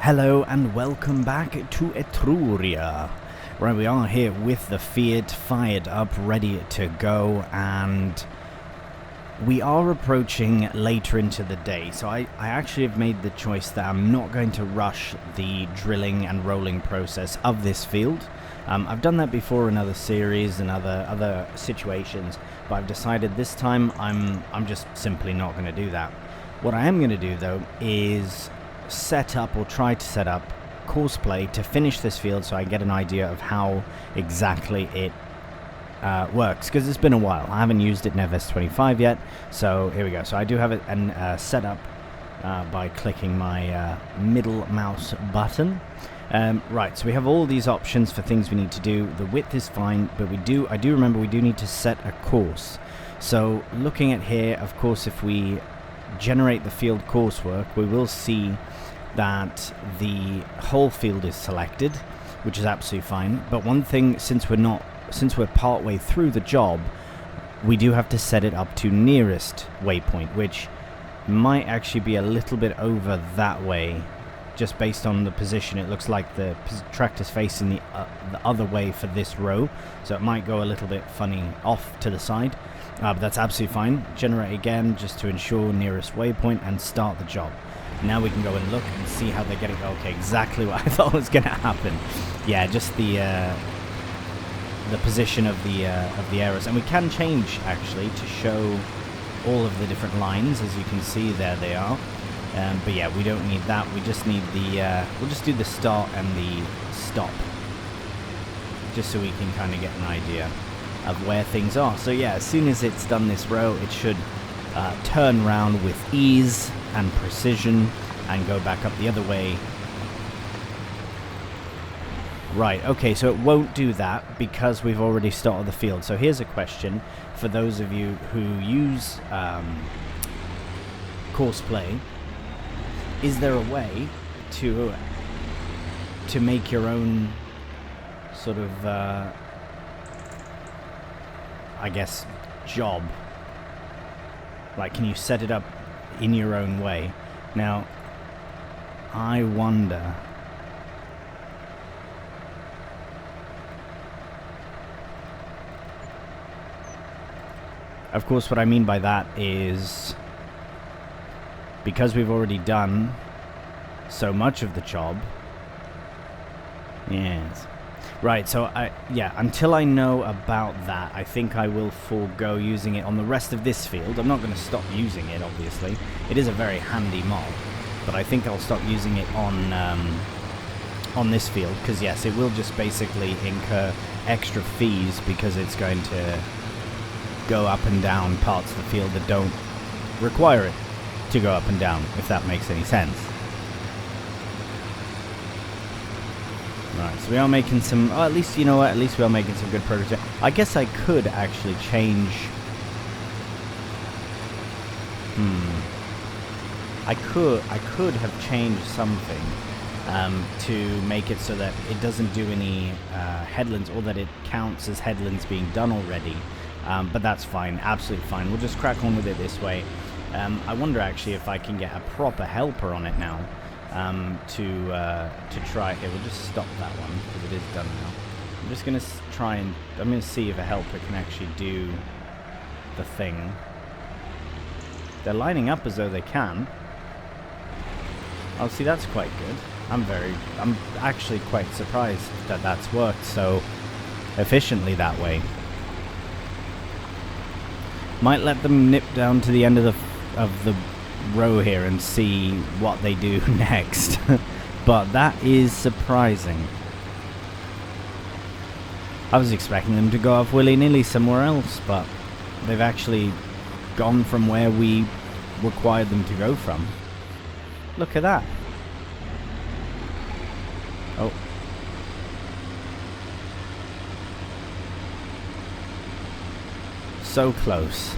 Hello and welcome back to Etruria. Right, we are here with the Fiat fired up, ready to go, and we are approaching later into the day. So I actually have made the choice that I'm not going to rush the drilling and rolling process of this field. I've done that before in other series and other situations, but I've decided this time I'm just simply not going to do that. What I am going to do though is set up, or try to set up, courseplay to finish this field so I get an idea of how exactly it works, because it's been a while. I haven't used it in FS25 yet, so here we go. So I do have it set up by clicking my middle mouse button. Right, so we have all these options for things we need to do. The width is fine, but I do remember we do need to set a course. So looking at here, of course, if we generate the field coursework, we will see that the whole field is selected, which is absolutely fine. But one thing, since we're part way through the job, we do have to set it up to nearest waypoint, which might actually be a little bit over that way, just based on the position. It looks like the tractor's facing the other way for this row, so it might go a little bit funny off to the side, but that's absolutely fine. Generate again just to ensure nearest waypoint and start the job. Now we can go and look and see how they're getting. Okay, exactly what I thought was going to happen. Yeah, just the position of the arrows, and we can change actually to show all of the different lines. As you can see, there they are. But yeah, we don't need that. We just need the we'll just do the start and the stop, just so we can kind of get an idea of where things are. So yeah, as soon as it's done this row, it should turn around with ease and precision and go back up the other way. Right, okay, so it won't do that because we've already started the field. So here's a question for those of you who use courseplay. Is there a way to make your own sort of I guess job? Like, can you set it up in your own way? Now, I wonder. Of course, what I mean by that is, because we've already done so much of the job. Yes. Right, so until I know about that, I think I will forego using it on the rest of this field. I'm not going to stop using it, obviously. It is a very handy mod, but I think I'll stop using it on this field, because yes, it will just basically incur extra fees because it's going to go up and down parts of the field that don't require it to go up and down, if that makes any sense. Right, so we are making some, at least, you know what, at least we are making some good progress here. I guess I could actually change, I could have changed something to make it so that it doesn't do any headlands, or that it counts as headlands being done already, but that's fine, absolutely fine. We'll just crack on with it this way. I wonder actually if I can get a proper helper on it now. To try here. We'll just stop that one because it is done now. I'm just going to try and I'm going to see if a helper can actually do the thing. They're lining up as though they can. Oh, see, that's quite good. I'm actually quite surprised that that's worked so efficiently that way. Might let them nip down to the end of the row here and see what they do next. But that is surprising. I was expecting them to go off willy-nilly somewhere else, but they've actually gone from where we required them to go from. Look at that. Oh. So close.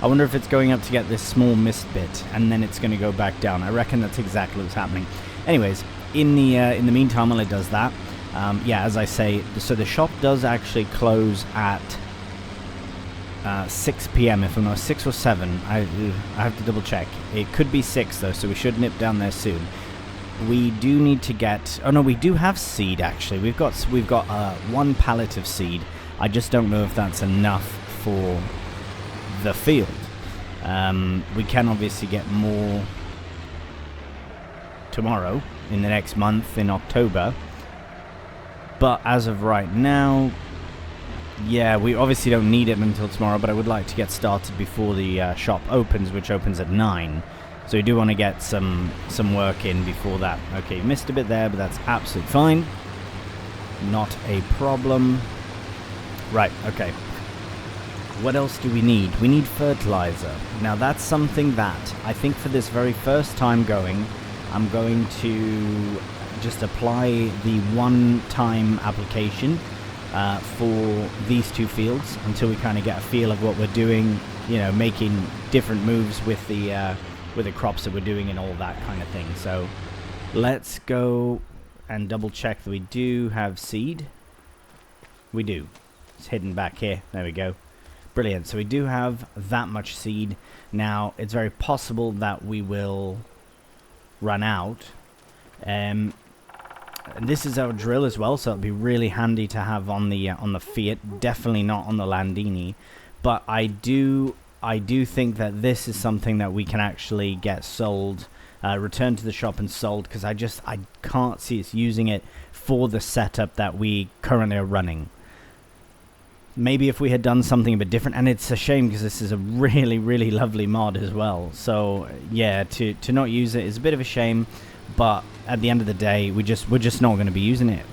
I wonder if it's going up to get this small mist bit, and then it's going to go back down. I reckon that's exactly what's happening. Anyways, in the meantime, while it does that, yeah, as I say, so the shop does actually close at 6 p.m. if I'm not 6 or 7. I have to double check. It could be 6 though, so we should nip down there soon. we do need to get... Oh no, we do have seed actually. We've got 1 pallet of seed. I just don't know if that's enough for the field. We can obviously get more tomorrow, in the next month, in October. But as of right now, yeah, we obviously don't need it until tomorrow, but I would like to get started before the shop opens, which opens at 9. So we do want to get some work in before that. Okay, missed a bit there, but that's absolutely fine. Not a problem. Right, okay. What else do we need? We need fertilizer. Now that's something that I think for this very first time going, I'm going to just apply the one-time application for these 2 fields until we kind of get a feel of what we're doing, you know, making different moves with the crops that we're doing and all that kind of thing. So let's go and double check that we do have seed. We do. It's hidden back here. There we go. Brilliant. So we do have that much seed. Now it's very possible that we will run out. And this is our drill as well, so it'll be really handy to have on the Fiat. Definitely not on the Landini, but I do think that this is something that we can actually get sold, returned to the shop and sold, because I can't see us using it for the setup that we currently are running. Maybe if we had done something a bit different, and it's a shame because this is a really, really lovely mod as well. So yeah, to not use it is a bit of a shame, but at the end of the day, we're just not going to be using it.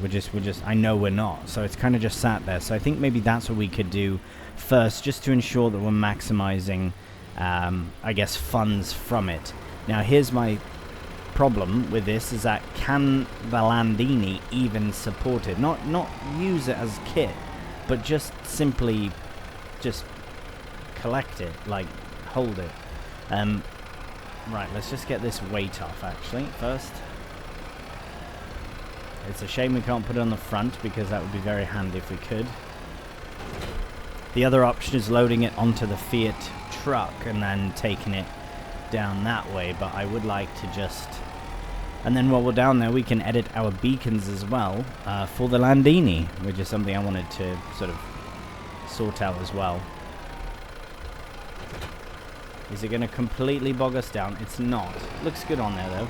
I know we're not. So it's kind of just sat there. So I think maybe that's what we could do first, just to ensure that we're maximizing, I guess, funds from it. Now here's my problem with this, is that can the Landini even support it? Not use it as kit, but just simply just collect it, like hold it. Right, let's just get this weight off actually first. It's a shame we can't put it on the front, because that would be very handy if we could. The other option is loading it onto the Fiat truck and then taking it down that way, but I would like to just... And then while we're down there, we can edit our beacons as well for the Landini, which is something I wanted to sort of sort out as well. Is it going to completely bog us down? It's not. Looks good on there, though.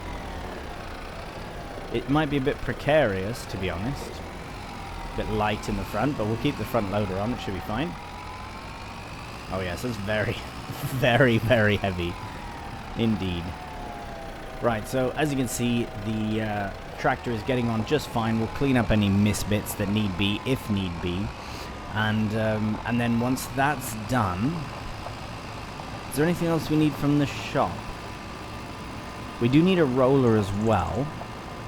It might be a bit precarious, to be honest. A bit light in the front, but we'll keep the front loader on. It should be fine. Oh, yes, it's very, very, very heavy. Indeed. Right, so as you can see, the tractor is getting on just fine. We'll clean up any misbits that need be, if need be. And then once that's done... Is there anything else we need from the shop? We do need a roller as well.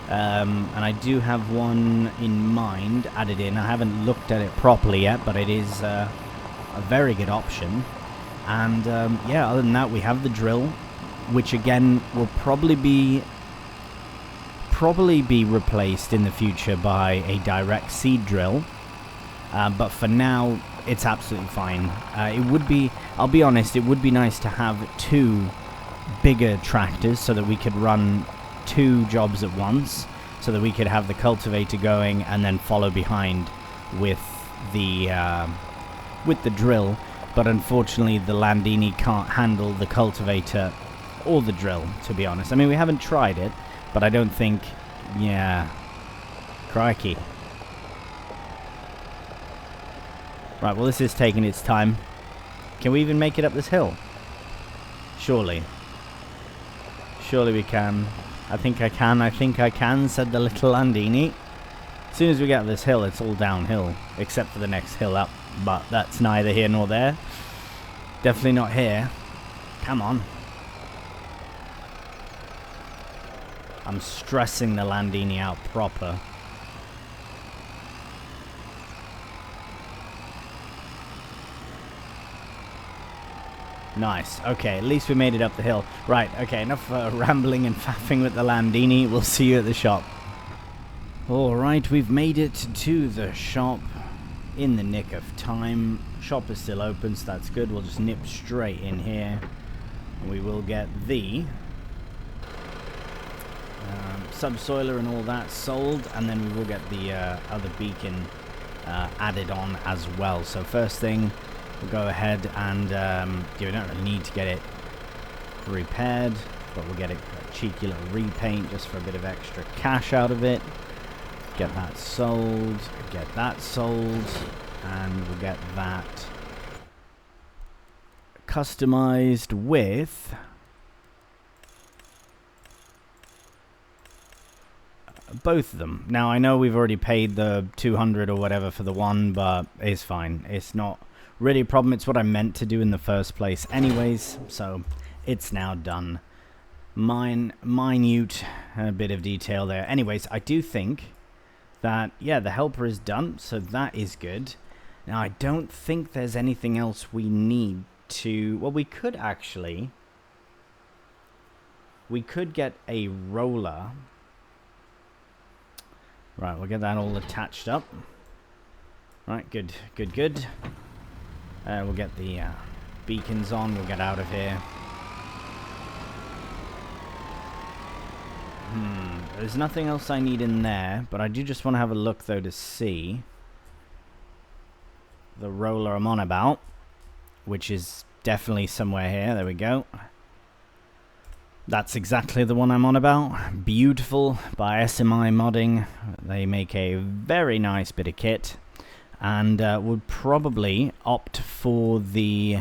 And I do have one in mind, added in. I haven't looked at it properly yet, but it is a very good option. And yeah, other than that, we have the drill, which again will probably be replaced in the future by a direct seed drill. But for now, it's absolutely fine. It would be, I'll be honest, it would be nice to have 2 bigger tractors so that we could run 2 jobs at once, so that we could have the cultivator going and then follow behind with the drill. But unfortunately, the Landini can't handle the cultivator or the drill, to be honest. I mean, we haven't tried it, but I don't think... Yeah. Crikey. Right, well, this is taking its time. Can we even make it up this hill? Surely. Surely we can. I think I can, said the little Landini. As soon as we get up this hill, it's all downhill, except for the next hill up. But that's neither here nor there. Definitely not here. Come on. I'm stressing the Landini out proper. Nice. Okay, at least we made it up the hill. Right, okay, enough rambling and faffing with the Landini. We'll see you at the shop. Alright, we've made it to the shop in the nick of time. Shop is still open, so that's good. We'll just nip straight in here. And we will get the subsoiler and all that sold, and then we will get the other beacon added on as well. So first thing, we'll go ahead and we don't really need to get it repaired, but we'll get a cheeky little repaint just for a bit of extra cash out of it. Get that sold, and we'll get that customized with both of them. Now I know we've already paid the 200 or whatever for the one, but it's fine. It's not really a problem. It's what I meant to do in the first place anyways, so it's now done. Minute bit of detail there. Anyways, I do think that, yeah, the helper is done, so that is good. Now I don't think there's anything else we need to... Well, we could actually... We could get a roller. Right, we'll get that all attached up. Right, good. We'll get the beacons on. We'll get out of here. There's nothing else I need in there, but I do just want to have a look, though, to see the roller I'm on about, which is definitely somewhere here. There we go. That's exactly the one I'm on about. Beautiful by SMI Modding. They make a very nice bit of kit, and would probably opt for the...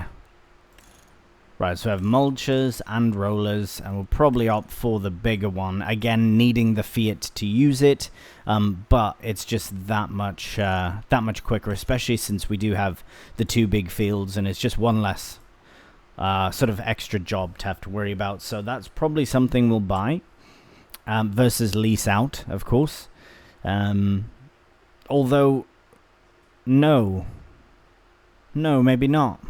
Right, so we have mulchers and rollers, and we'll probably opt for the bigger one. Again, needing the Fiat to use it, but it's just that much quicker, especially since we do have the two big fields, and it's just one less sort of extra job to have to worry about. So that's probably something we'll buy, versus lease out, of course. Although, no, maybe not.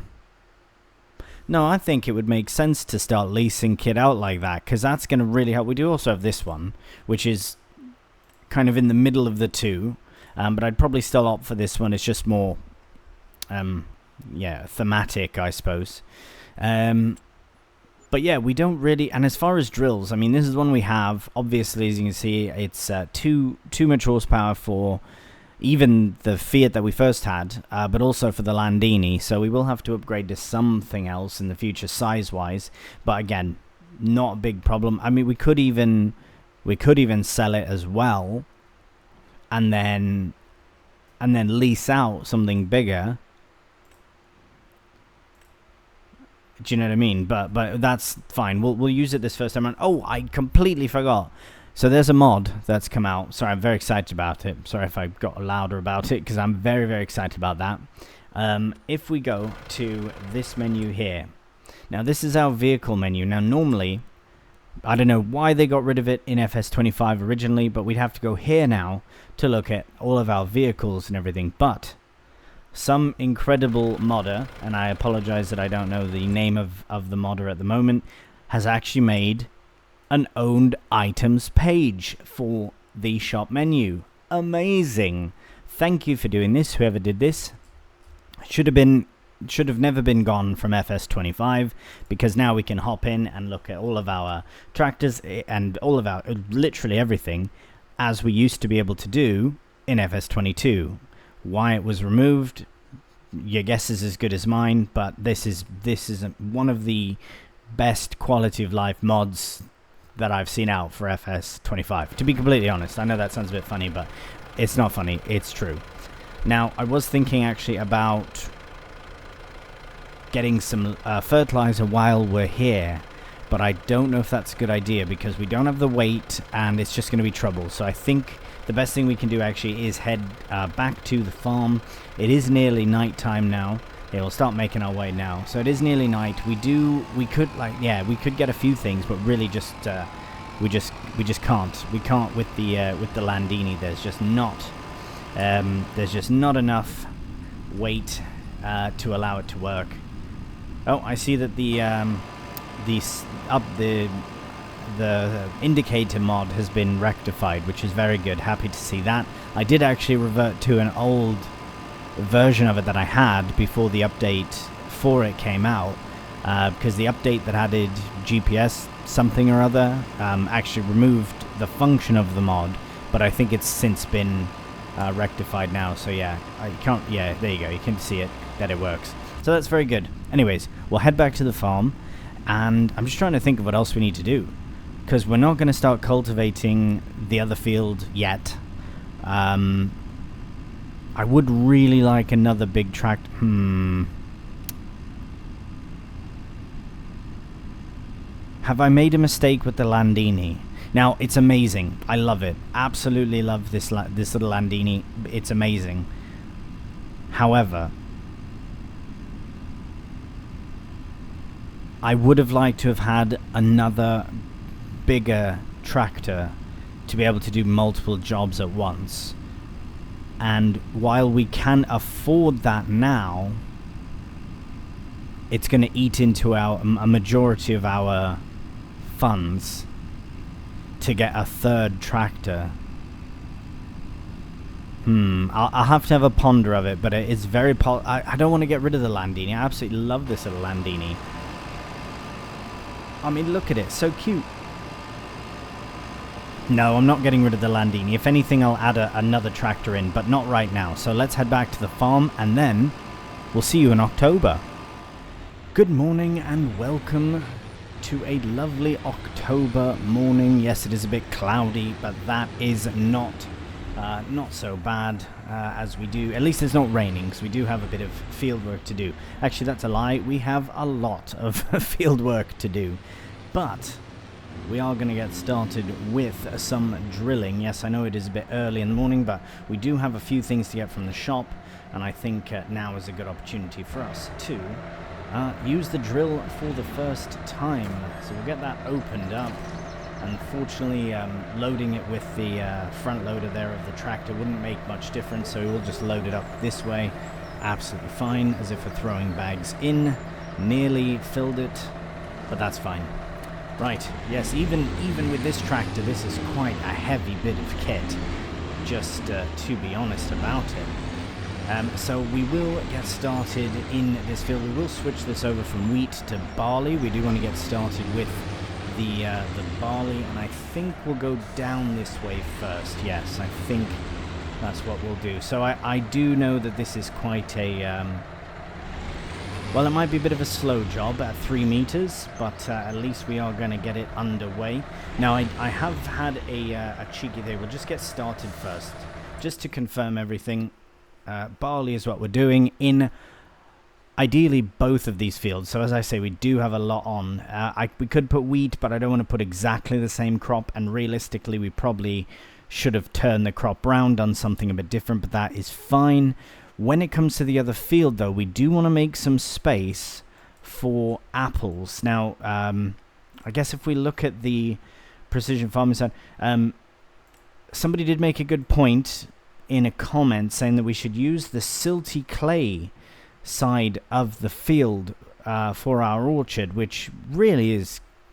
No, I think it would make sense to start leasing kit out like that, because that's going to really help. We do also have this one, which is kind of in the middle of the two, but I'd probably still opt for this one. It's just more, yeah, thematic, I suppose. But yeah, we don't really... And as far as drills, I mean, this is one we have. Obviously, as you can see, it's too much horsepower for... even the Fiat that we first had, but also for the Landini, so we will have to upgrade to something else in the future size-wise. But again, not a big problem. I mean, we could even sell it as well, and then lease out something bigger. Do you know what I mean? But that's fine. We'll use it this first time around. Oh, I completely forgot. So there's a mod that's come out. Sorry, I'm very excited about it. Sorry if I got louder about it, because I'm very, very excited about that. If we go to this menu here. Now, this is our vehicle menu. Now, normally, I don't know why they got rid of it in FS25 originally, but we'd have to go here now to look at all of our vehicles and everything. But some incredible modder, and I apologize that I don't know the name of the modder at the moment, has actually made an owned items page for the shop menu. Amazing. Thank you for doing this, whoever did this. Should have never been gone from FS25, because now we can hop in and look at all of our tractors and all of our literally everything as we used to be able to do in FS22. Why it was removed, your guess is as good as mine, but this is one of the best quality of life mods that I've seen out for FS25, to be completely honest. I know that sounds a bit funny, but it's not funny, it's true. Now, I was thinking actually about getting some fertilizer while we're here, but I don't know if that's a good idea, because we don't have the weight and it's just going to be trouble. So I think the best thing we can do actually is head back to the farm. It is nearly night time now. Yeah, we'll start making our way now. So it is nearly night. We could get a few things, but really just we just can't. We can't with the Landini. There's just not enough weight to allow it to work. Oh, I see that the indicator mod has been rectified, which is very good. Happy to see that. I did actually revert to an old version of it that I had before the update for it came out, because the update that added GPS something or other actually removed the function of the mod, but I think it's since been rectified now. So yeah, I can't. Yeah, there you go. You can see it that it works. So that's very good. Anyways, we'll head back to the farm, and I'm just trying to think of what else we need to do, because we're not going to start cultivating the other field yet. I would really like another big tractor. Have I made a mistake with the Landini? Now, it's amazing. I love it. Absolutely love this little Landini. It's amazing. However, I would have liked to have had another bigger tractor to be able to do multiple jobs at once. And while we can afford that now, it's going to eat into a majority of our funds to get a third tractor. I'll have to have a ponder of it, but it is very... I don't want to get rid of the Landini. I absolutely love this little Landini. I mean, look at it. So cute. No, I'm not getting rid of the Landini. If anything, I'll add another tractor in, but not right now. So let's head back to the farm, and then we'll see you in October. Good morning, and welcome to a lovely October morning. Yes, it is a bit cloudy, but that is not so bad, as we do. At least it's not raining, because we do have a bit of field work to do. Actually, that's a lie. We have a lot of field work to do, but we are going to get started with some drilling. Yes, I know it is a bit early in the morning, but we do have a few things to get from the shop, and I think now is a good opportunity for us to use the drill for the first time. So we'll get that opened up. Unfortunately, loading it with the front loader there of the tractor wouldn't make much difference, so we'll just load it up this way. Absolutely fine, as if we're throwing bags in. Nearly filled it, but that's fine. Right, yes, even with this tractor, this is quite a heavy bit of kit, just to be honest about it. So we will get started in this field. We will switch this over from wheat to barley. We do want to get started with the barley, and I think we'll go down this way first. Yes, I think that's what we'll do. So I do know that this is quite a... well, it might be a bit of a slow job at 3 meters, but at least we are going to get it underway. Now, I have had a cheeky thing. We'll just get started first, just to confirm everything. Barley is what we're doing in ideally both of these fields. So as I say, we do have a lot on. We could put wheat, but I don't want to put exactly the same crop, and realistically we probably should have turned the crop round, done something a bit different, but that is fine. When it comes to the other field, though, we do want to make some space for apples. Now, I guess if we look at the precision farming side, somebody did make a good point in a comment saying that we should use the silty clay side of the field for our orchard, which really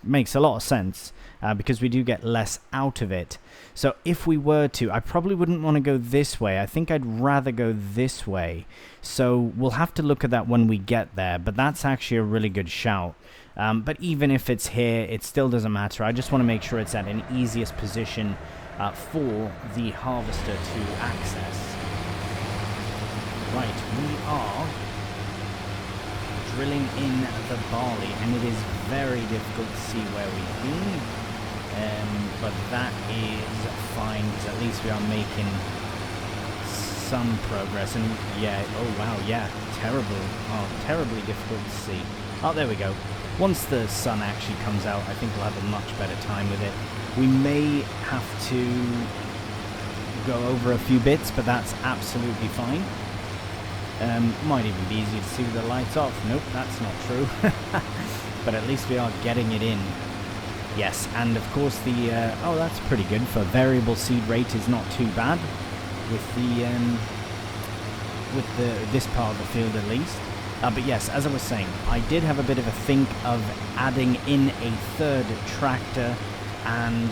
makes a lot of sense because we do get less out of it. So if we were to, I probably wouldn't want to go this way. I think I'd rather go this way. So we'll have to look at that when we get there, but that's actually a really good shout. But even if it's here, it still doesn't matter. I just want to make sure it's at an easiest position for the harvester to access. Right, we are drilling in the barley, and it is very difficult to see where we've been, but that is fine, because at least we are making some progress. And yeah, oh wow, yeah, terribly difficult to see. Oh, there we go. Once the sun actually comes out, I think we'll have a much better time with it. We may have to go over a few bits, but that's absolutely fine. Might even be easy to see with the lights off. Nope, that's not true. But at least we are getting it in. Yes, and of course the... oh, that's pretty good. For variable seed rate is not too bad with this part of the field at least. But yes, as I was saying, I did have a bit of a think of adding in a third tractor, and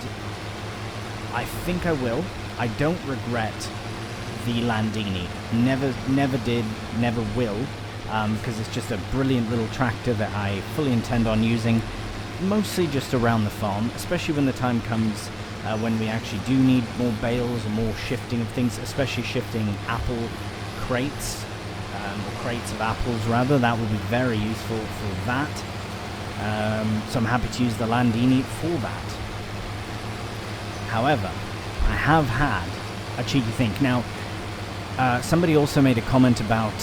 I think I will. I don't regret the Landini. Never did, never will, because it's just a brilliant little tractor that I fully intend on using, mostly just around the farm, especially when the time comes when we actually do need more bales or more shifting of things, especially shifting apple crates, or crates of apples rather. That would be very useful for that. So I'm happy to use the Landini for that. However, I have had a cheeky think. Now, somebody also made a comment about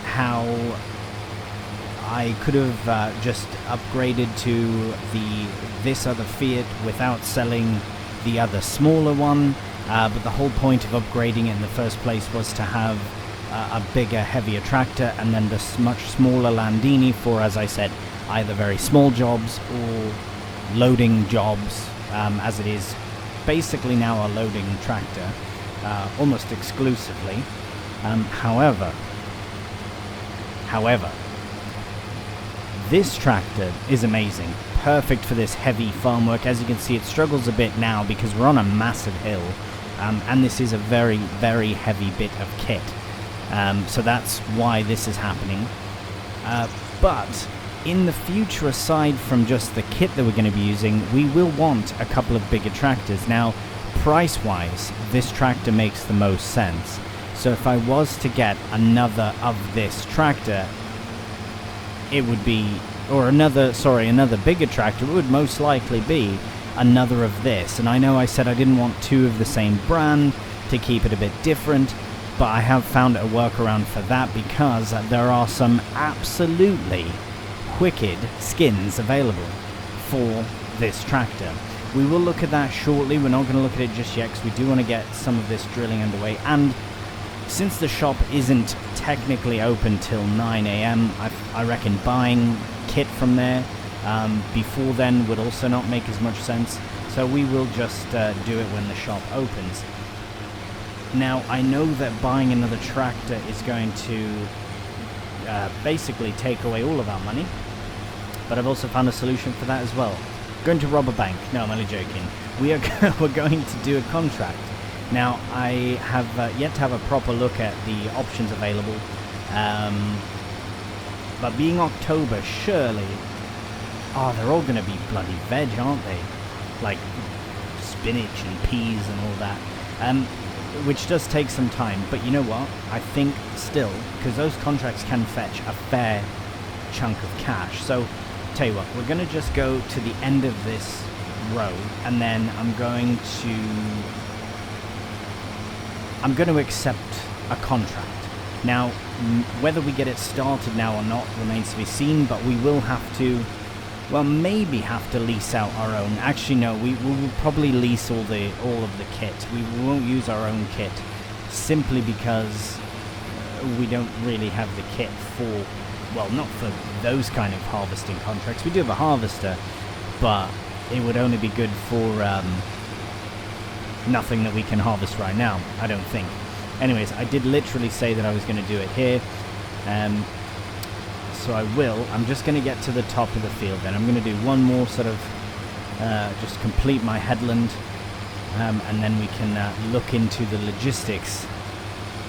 how I could have just upgraded to this other Fiat without selling the other smaller one, but the whole point of upgrading it in the first place was to have a bigger, heavier tractor, and then this much smaller Landini for, as I said, either very small jobs or loading jobs, as it is basically now a loading tractor, almost exclusively. However, this tractor is amazing, perfect for this heavy farm work. As you can see, it struggles a bit now because we're on a massive hill, and this is a very, very heavy bit of kit. So that's why this is happening. But in the future, aside from just the kit that we're going to be using, we will want a couple of bigger tractors. Now, price-wise, this tractor makes the most sense. So if I was to get another of this tractor, it would be, or another bigger tractor, it would most likely be another of this. And I know I said I didn't want two of the same brand to keep it a bit different, but I have found a workaround for that because there are some absolutely wicked skins available for this tractor. We will look at that shortly. We're not going to look at it just yet because we do want to get some of this drilling underway, and since the shop isn't technically open till 9 AM, I reckon buying kit from there before then would also not make as much sense, so we will just do it when the shop opens. Now, I know that buying another tractor is going to basically take away all of our money, but I've also found a solution for that as well. Going to rob a bank. No, I'm only joking. We're going to do a contract. Now, I have yet to have a proper look at the options available, but being October, surely, they're all going to be bloody veg, aren't they? Like spinach and peas and all that, which does take some time. But you know what? I think still, because those contracts can fetch a fair chunk of cash. So, tell you what, we're going to just go to the end of this row, and then I'm going to accept a contract. Now, whether we get it started now or not remains to be seen, but we will have to, well, maybe have to lease out our own. Actually, no, we will probably lease all of the kit. We won't use our own kit, simply because we don't really have the kit for, well, not for those kind of harvesting contracts. We do have a harvester, but it would only be good for nothing that we can harvest right now, I don't think. Anyways, I did literally say that I was going to do it here, so I will. I'm just going to get to the top of the field then. I'm going to do one more sort of just complete my headland, and then we can look into the logistics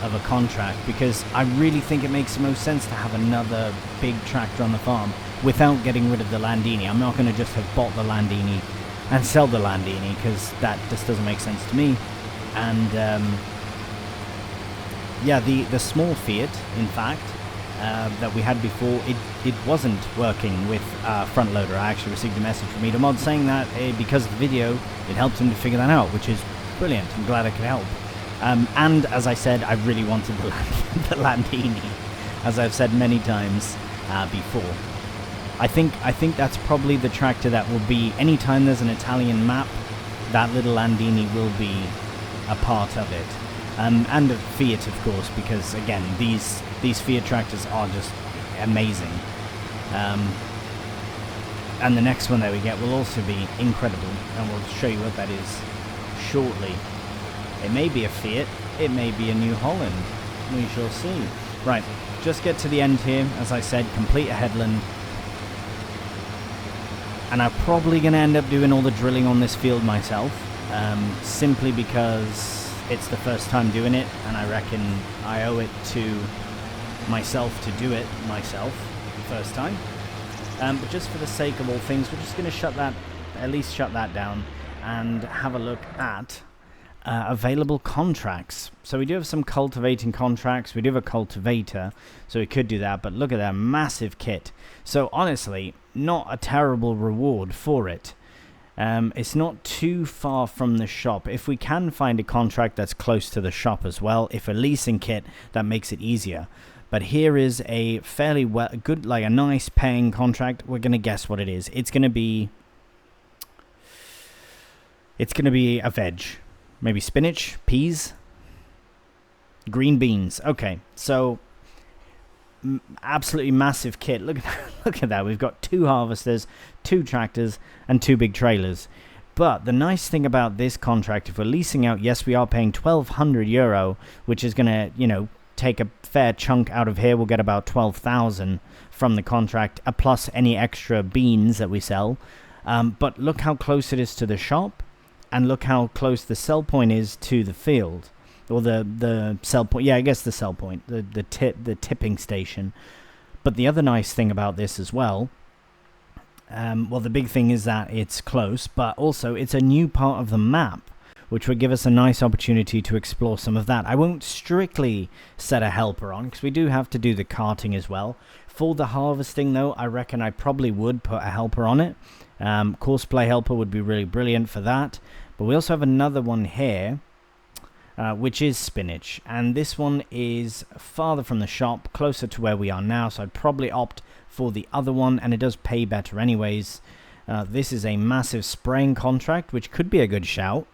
of a contract, because I really think it makes the most sense to have another big tractor on the farm without getting rid of the Landini. I'm not going to just have bought the Landini and sell the Landini, because that just doesn't make sense to me. And yeah, the small Fiat, in fact, that we had before, it wasn't working with front loader. I actually received a message from EdoMod saying that because of the video, it helped him to figure that out, which is brilliant. I'm glad I could help. And as I said, I really wanted the Landini, as I've said many times before. I think that's probably the tractor that will be, anytime there's an Italian map, that little Landini will be a part of it. And a Fiat, of course, because again, these Fiat tractors are just amazing. And the next one that we get will also be incredible, and we'll show you what that is shortly. It may be a Fiat, it may be a New Holland, we shall see. Right, just get to the end here, as I said, complete a headland. And I'm probably going to end up doing all the drilling on this field myself, simply because it's the first time doing it, and I reckon I owe it to myself to do it myself the first time. But just for the sake of all things, we're just going to at least shut that down. and have a look at available contracts. So we do have some cultivating contracts. We do have a cultivator, so we could do that. But look at that massive kit. So honestly, not a terrible reward for it. It's not too far from the shop. If we can find a contract that's close to the shop as well, if a leasing kit, that makes it easier. But here is a fairly good, like a nice paying contract. We're going to guess what it is. It's going to be a veg. Maybe spinach, peas, green beans. Okay, so absolutely massive kit. Look at that. Look at that. We've got 2 harvesters, 2 tractors, and 2 big trailers. But the nice thing about this contract, if we're leasing out, yes, we are paying €1,200, which is going to, you know, take a fair chunk out of here. We'll get about 12,000 from the contract, plus any extra beans that we sell. But look how close it is to the shop. And look how close the sell point is to the field, or the sell point. Yeah, I guess the sell point, the tipping station. But the other nice thing about this as well, well, the big thing is that it's close, but also it's a new part of the map, which would give us a nice opportunity to explore some of that. I won't strictly set a helper on, because we do have to do the carting as well. For the harvesting, though, I reckon I probably would put a helper on it. Courseplay helper would be really brilliant for that. But we also have another one here, which is spinach. And this one is farther from the shop, closer to where we are now. So I'd probably opt for the other one, and it does pay better anyways. This is a massive spraying contract, which could be a good shout.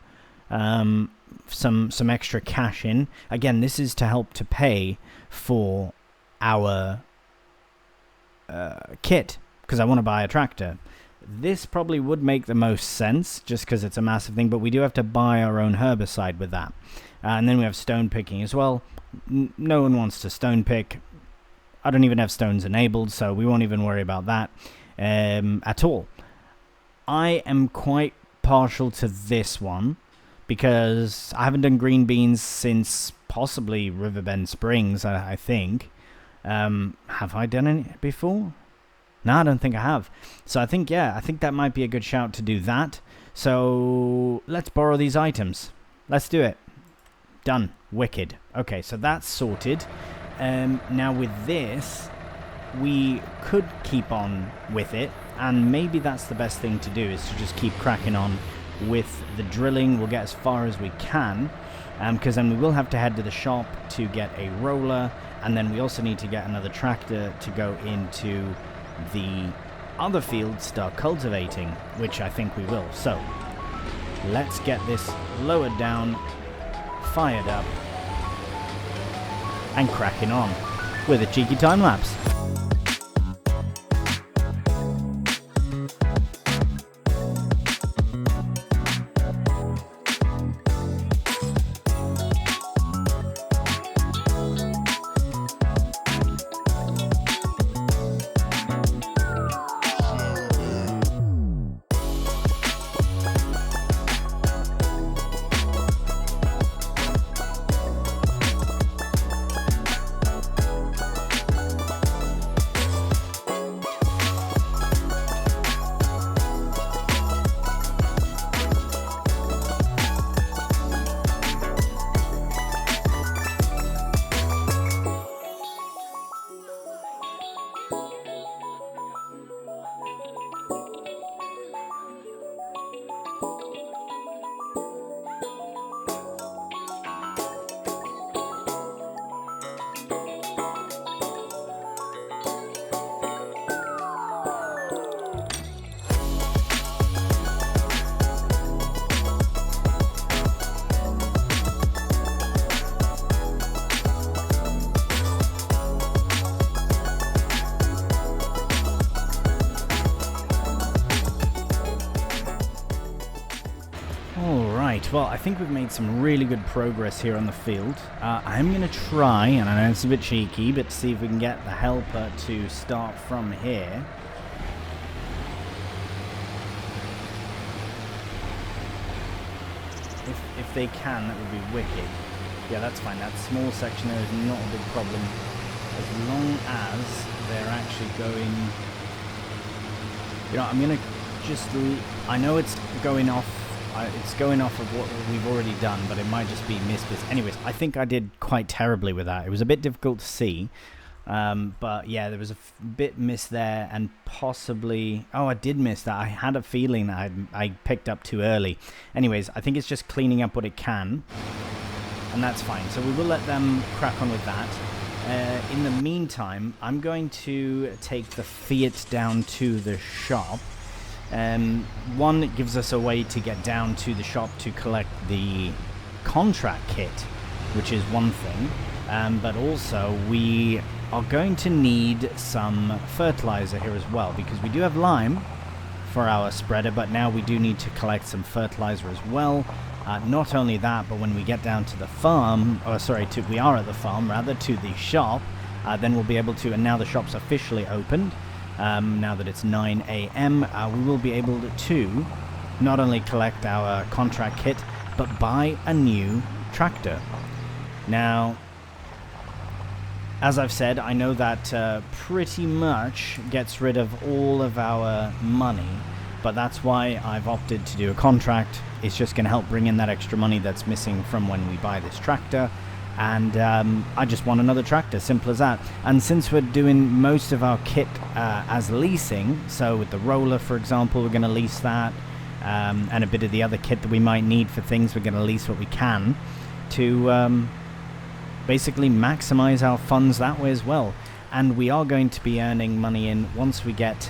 Some extra cash in. Again, this is to help to pay for our kit, because I want to buy a tractor. This probably would make the most sense, just because it's a massive thing, but we do have to buy our own herbicide with that. And then we have stone picking as well. No one wants to stone pick. I don't even have stones enabled, so we won't even worry about that at all. I am quite partial to this one, because I haven't done green beans since possibly Riverbend Springs, I think. Have I done it before? No, I don't think I have. So I think that might be a good shout to do that. So let's borrow these items. Let's do it. Done. Wicked. Okay, so that's sorted. Now with this, we could keep on with it, and maybe that's the best thing to do, is to just keep cracking on with the drilling. We'll get as far as we can, because then we will have to head to the shop to get a roller, and then we also need to get another tractor to go into the other field, start cultivating, which I think we will. So let's get this lowered down, fired up, and cracking on with a cheeky time lapse. Well, I think we've made some really good progress here on the field. I'm going to try, and I know it's a bit cheeky, but see if we can get the helper to start from here. If they can, that would be wicked. Yeah, that's fine. That small section there is not a big problem, as long as they're actually going... You know, I'm going to just... I know it's going off it's going off of what we've already done, but it might just be missed. Anyways, I think I did quite terribly with that. It was a bit difficult to see. But yeah, there was a bit missed there, and possibly... Oh, I did miss that. I had a feeling that I picked up too early. Anyways, I think it's just cleaning up what it can, and that's fine. So we will let them crack on with that. In the meantime, I'm going to take the Fiat down to the shop. One, it gives us a way to get down to the shop to collect the contract kit, which is one thing. But also, we are going to need some fertilizer here as well, because we do have lime for our spreader, but now we do need to collect some fertilizer as well. Not only that, but when we get down to the farm, we are at the farm, rather, to the shop, then we'll be able to, and now the shop's officially opened, now that it's 9 AM, we will be able to not only collect our contract kit, but buy a new tractor. Now, as I've said, I know that pretty much gets rid of all of our money, but that's why I've opted to do a contract. It's just going to help bring in that extra money that's missing from when we buy this tractor. And I just want another tractor, simple as that. And since we're doing most of our kit as leasing, so with the roller, for example, we're going to lease that, and a bit of the other kit that we might need for things, we're going to lease what we can to basically maximize our funds that way as well. And we are going to be earning money in once we get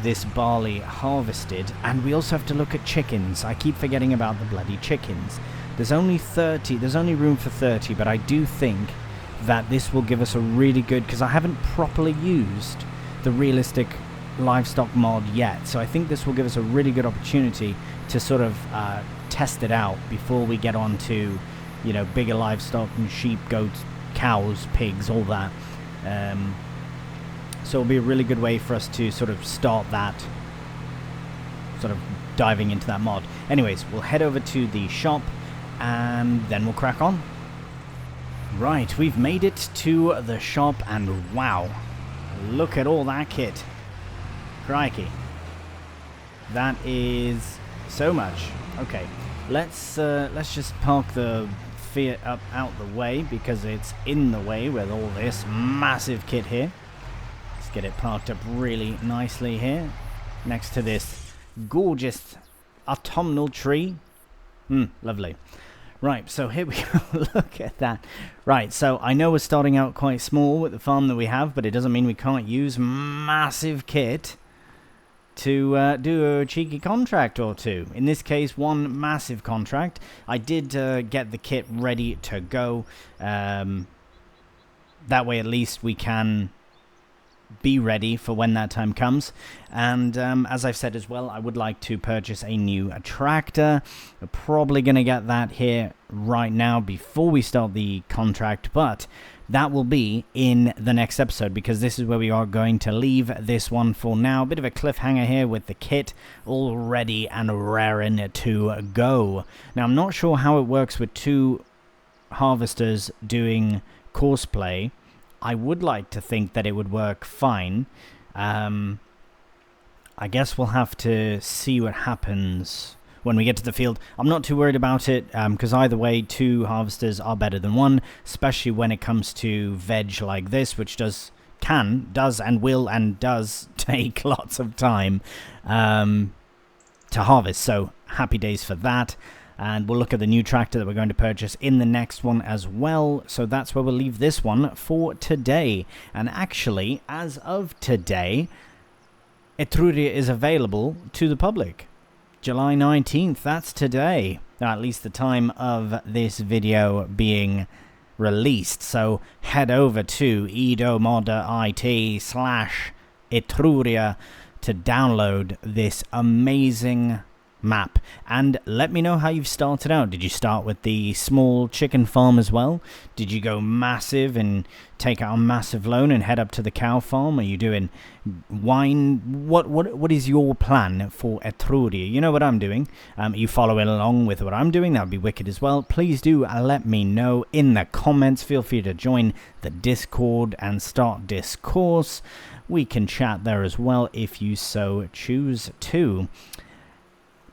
this barley harvested. And we also have to look at chickens. I keep forgetting about the bloody chickens. There's only 30, there's only room for 30, but I do think that this will give us a really good, because I haven't properly used the realistic livestock mod yet, so I think this will give us a really good opportunity to sort of test it out before we get on to, you know, bigger livestock and sheep, goats, cows, pigs, all that. So it'll be a really good way for us to sort of start that, sort of diving into that mod. Anyways, we'll head over to the shop and then we'll crack on. Right, we've made it to the shop, and wow, look at all that kit. Crikey. That is so much. Okay, let's just park the Fiat up out the way, because it's in the way with all this massive kit here. Let's get it parked up really nicely here, next to this gorgeous autumnal tree. Lovely. Right, so here we go. Look at that. Right, so I know we're starting out quite small with the farm that we have, but it doesn't mean we can't use massive kit to do a cheeky contract or two. In this case, one massive contract. I did get the kit ready to go. That way at least we can be ready for when that time comes. And as I've said as well, I would like to purchase a new tractor. We're probably going to get that here right now before we start the contract, but that will be in the next episode, because this is where we are going to leave this one for now. A bit of a cliffhanger here with the kit all ready and raring to go. Now, I'm not sure how it works with two harvesters doing course play. I would like to think that it would work fine. I guess we'll have to see what happens when we get to the field. I'm not too worried about it, because either way, two harvesters are better than one, especially when it comes to veg like this, which does take lots of time to harvest. So happy days for that. And we'll look at the new tractor that we're going to purchase in the next one as well. So that's where we'll leave this one for today. And actually, as of today, Etruria is available to the public. July 19th, that's today. At least the time of this video being released. So head over to edomod.it/Etruria to download this amazing map, and let me know how you've started out. Did you start with the small chicken farm as well? Did you go massive and take out a massive loan and head up to the cow farm? Are you doing wine? What is your plan for Etruria? You know what I'm doing. Are you following along with what I'm doing? That would be wicked as well. Please do let me know in the comments. Feel free to join the Discord and start discourse. We can chat there as well if you so choose to.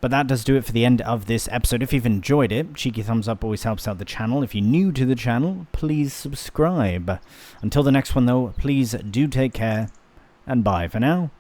But that does do it for the end of this episode. If you've enjoyed it, cheeky thumbs up always helps out the channel. If you're new to the channel, please subscribe. Until the next one, though, please do take care, and bye for now.